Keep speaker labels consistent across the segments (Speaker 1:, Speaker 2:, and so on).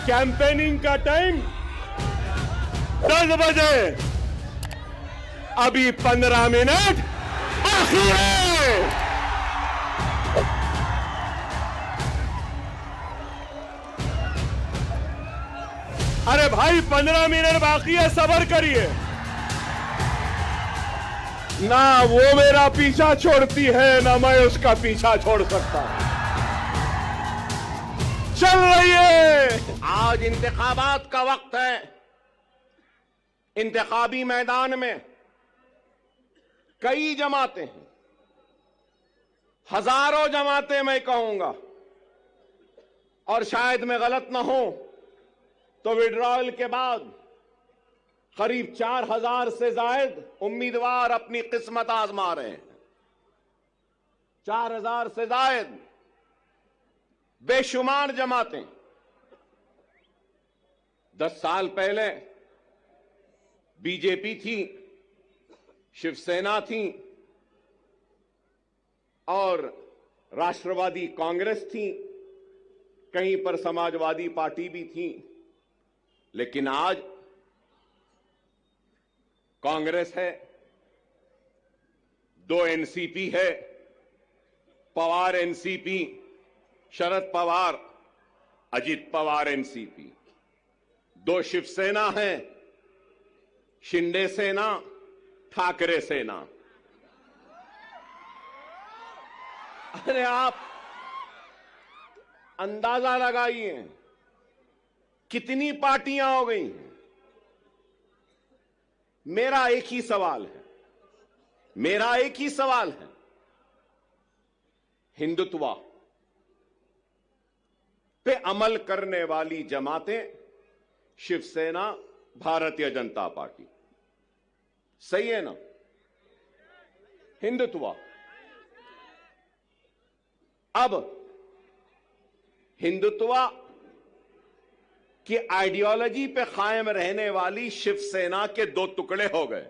Speaker 1: Campaigning का time 10 बजे, अभी 15 मिनट बाकी है। अरे भाई 15 मिनट बाकी है, सब्र करिए ना। वो मेरा पीछा छोड़ती है ना मैं उसका पीछा छोड़ सकता। चल रही है। आज इंतखाबात का वक्त है। इंतखाबी मैदान में कई जमातें हैं, हजारों जमातें मैं कहूंगा, और शायद मैं गलत ना हूं तो विड्रॉयल के बाद करीब 4000 से जायद उम्मीदवार अपनी किस्मत आजमा रहे हैं। 4000 से जायद बेशुमार जमातें। 10 साल पहले बीजेपी थी, शिवसेना थी और राष्ट्रवादी कांग्रेस थी, कहीं पर समाजवादी पार्टी भी थी। लेकिन आज कांग्रेस है, 2 एनसीपी है, पवार एनसीपी, शरद पवार, अजित पवार एनसीपी, 2 शिवसेना है, शिंदे सेना, ठाकरे सेना। अरे आप अंदाजा लगाइए कितनी पार्टियां हो गई हैं। मेरा एक ही सवाल है, हिंदुत्व पे अमल करने वाली जमातें शिवसेना, भारतीय जनता पार्टी, सही है ना? हिंदुत्व। अब हिंदुत्व की आइडियोलॉजी पे कायम रहने वाली शिवसेना के 2 टुकड़े हो गए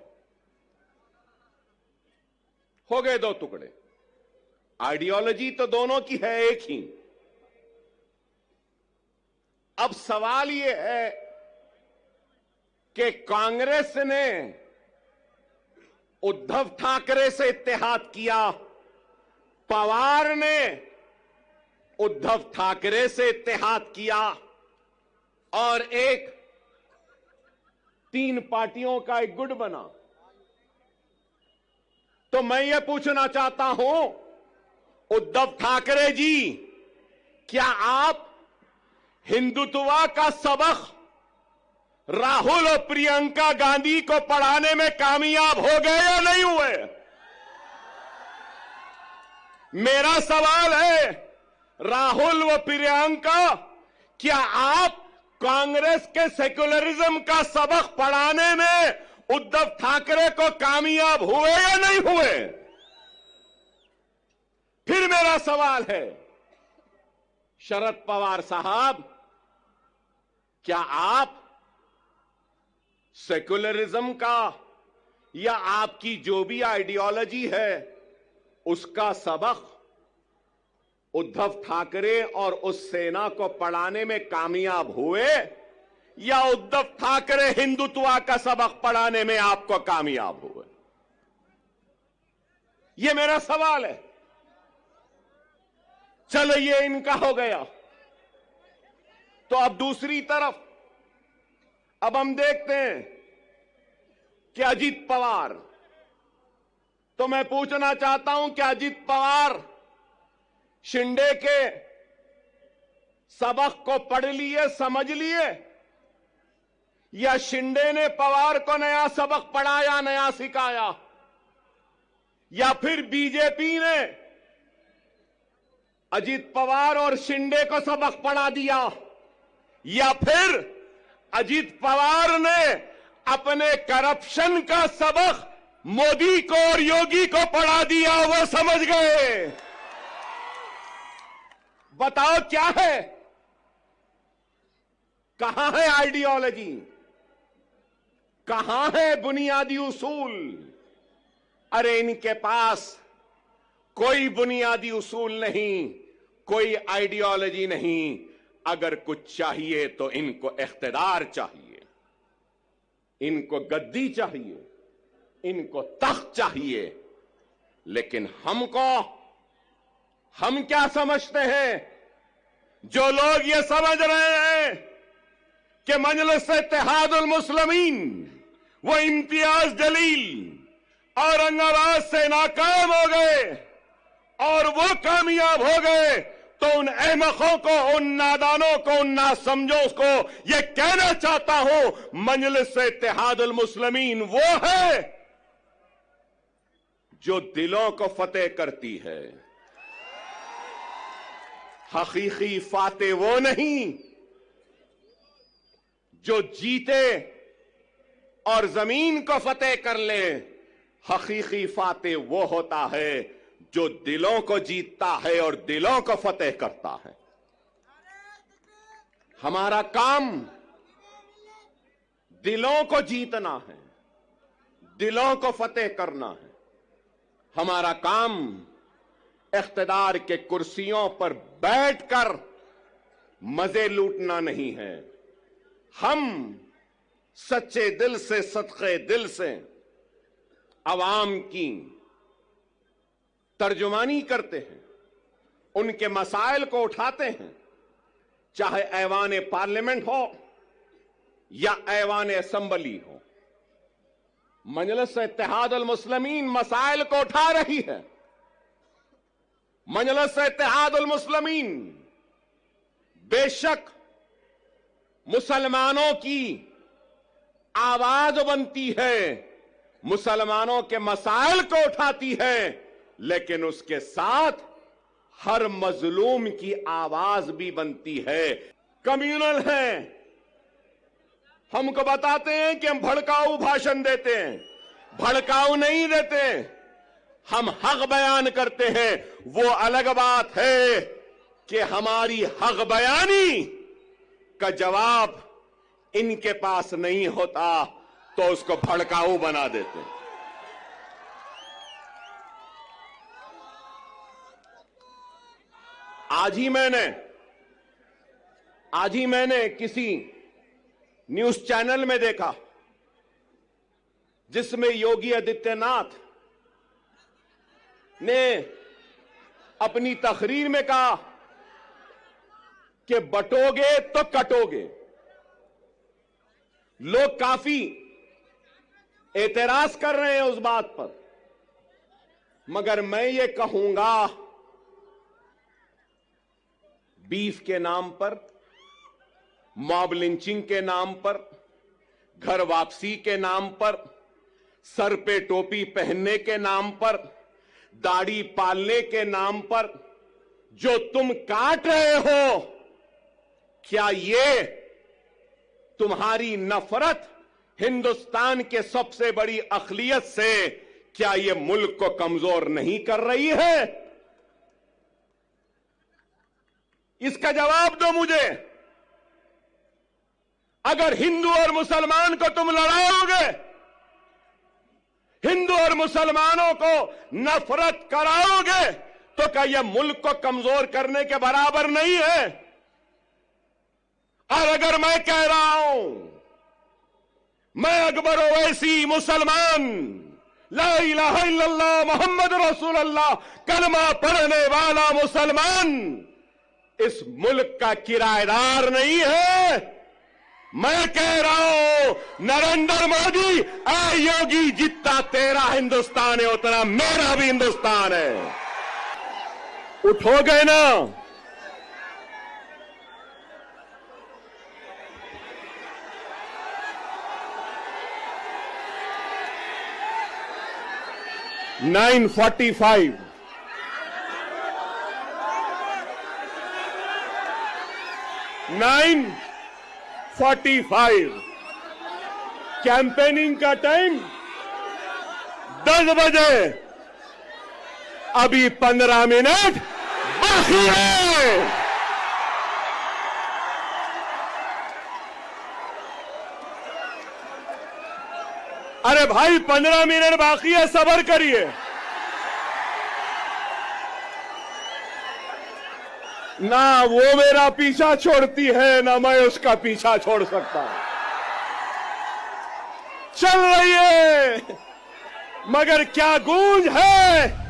Speaker 1: 2 टुकड़े। आइडियोलॉजी तो दोनों की है एक ही। अब सवाल यह है कि कांग्रेस ने उद्धव ठाकरे से इत्तेहाद किया, पवार ने उद्धव ठाकरे से इत्तेहाद किया और एक 3 पार्टियों का एक गुट बना। तो मैं ये पूछना चाहता हूं, उद्धव ठाकरे जी, क्या आप हिंदुत्व का सबक राहुल और प्रियंका गांधी को पढ़ाने में कामयाब हो गए या नहीं हुए? मेरा सवाल है, राहुल व प्रियंका, क्या आप कांग्रेस के सेक्युलरिज्म का सबक पढ़ाने में उद्धव ठाकरे को कामयाब हुए या नहीं हुए? फिर मेरा सवाल है, शरद पवार साहब, क्या आप सेक्युलरिज्म का या आपकी जो भी आइडियोलॉजी है उसका सबक उद्धव ठाकरे और उस सेना को पढ़ाने में कामयाब हुए या उद्धव ठाकरे हिंदुत्व का सबक पढ़ाने में आपको कामयाब हुए? यह मेरा सवाल है। चलो ये इनका हो गया। तो अब दूसरी तरफ अब हम देखते हैं कि अजित पवार, तो मैं पूछना चाहता हूं कि अजित पवार शिंदे के सबक को पढ़ लिए, समझ लिए, या शिंदे ने पवार को नया सबक पढ़ाया, नया सिखाया, या फिर बीजेपी ने अजित पवार और शिंदे को सबक पढ़ा दिया, या फिर अजित पवार ने अपने करप्शन का सबक मोदी को और योगी को पढ़ा दिया, वो समझ गए। बताओ क्या है, कहां है आइडियोलॉजी, कहां है बुनियादी उसूल? अरे इनके पास कोई बुनियादी उसूल नहीं, कोई आइडियोलॉजी नहीं। अगर कुछ चाहिए तो इनको इख्तिदार चाहिए, इनको गद्दी चाहिए, इनको तख्त चाहिए। लेकिन हम क्या समझते हैं? जो लोग ये समझ रहे हैं कि मजलिस इत्तेहादुल मुस्लिमीन वो इम्तियाज जलील औरंगाबाद से नाकाम हो गए और वो कामयाब हो गए, तो उन अहमकों को, उन नादानों को, उन नासमझों को ये कहना चाहता हूं, मजलिस इत्तेहादुल मुस्लिमीन वो है जो दिलों को फतेह करती है। हकीकी फाते वो नहीं जो जीते और जमीन को फतेह कर ले। हकीकी फाते वो होता है जो दिलों को जीतता है और दिलों को फतेह करता है। हमारा काम दिलों को जीतना है, दिलों को फतेह करना है। हमारा काम इख्तिदार के कुर्सियों पर बैठकर मजे लूटना नहीं है। हम सच्चे दिल से, सदके दिल से अवाम की तर्जुमानी करते हैं, उनके मसाइल को उठाते हैं, चाहे ऐवान पार्लियामेंट हो या ऐवान असेंबली हो। मजलिस इत्तेहादुल मुस्लिमीन मसाइल को उठा रही है। मजलिस इत्तेहादुल मुस्लिमीन बेशक मुसलमानों की आवाज बनती है, मुसलमानों के मसाइल को उठाती है, लेकिन उसके साथ हर मजलूम की आवाज भी बनती है। कम्युनल है, हमको बताते हैं कि हम भड़काऊ भाषण देते हैं, भड़काऊ नहीं देते, हम हक बयान करते हैं। वो अलग बात है कि हमारी हक बयानी का जवाब इनके पास नहीं होता तो उसको भड़काऊ बना देते हैं। आज ही मैंने किसी न्यूज चैनल में देखा जिसमें योगी आदित्यनाथ ने अपनी तकरीर में कहा कि बटोगे तो कटोगे। लोग काफी एतराज कर रहे हैं उस बात पर, मगर मैं ये कहूंगा, बीफ के नाम पर, मॉब लिंचिंग के नाम पर, घर वापसी के नाम पर, सर पे टोपी पहनने के नाम पर, दाढ़ी पालने के नाम पर जो तुम काट रहे हो, क्या ये तुम्हारी नफरत हिंदुस्तान के सबसे बड़ी अक़लियत से, क्या ये मुल्क को कमजोर नहीं कर रही है? इसका जवाब दो मुझे। अगर हिंदू और मुसलमान को तुम लड़ाओगे, हिंदू और मुसलमानों को नफरत कराओगे, तो क्या यह मुल्क को कमजोर करने के बराबर नहीं है? और अगर मैं कह रहा हूं, मैं अकबर ओवैसी मुसलमान, ला इलाहा इल्लल्लाह मोहम्मद रसूलुल्लाह कलमा पढ़ने वाला मुसलमान, इस मुल्क का किराएदार नहीं है। मैं कह रहा हूं, नरेंद्र मोदी, ऐ योगी, जितना तेरा हिंदुस्तान है उतना मेरा भी हिंदुस्तान है। उठोगे ना? (9:45) कैंपेनिंग का टाइम 10 बजे, अभी 15 मिनट बाकी है। अरे भाई 15 मिनट बाकी है, सब्र करिए। ना वो मेरा पीछा छोड़ती है ना मैं उसका पीछा छोड़ सकता। चल रही है मगर क्या गूंज है